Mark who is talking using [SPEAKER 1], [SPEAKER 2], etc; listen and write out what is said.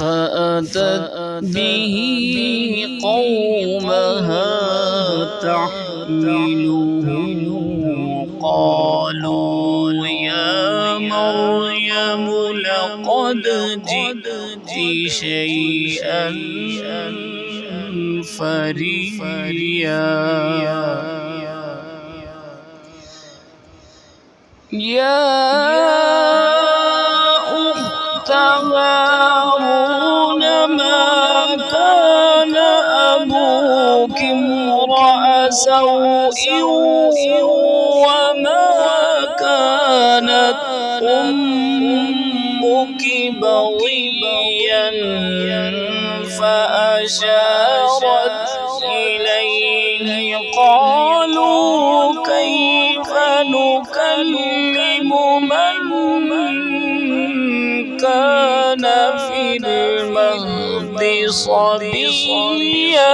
[SPEAKER 1] فأتت به قومها تحمله قالوا يا مريم لقد جئت شيئا فريا يا أخت هارون ما كان أبوك امرأ سوء وما كانت أمك بغيا فأشارت إليه قالوا كيف نكلم من كان في المهد صبيا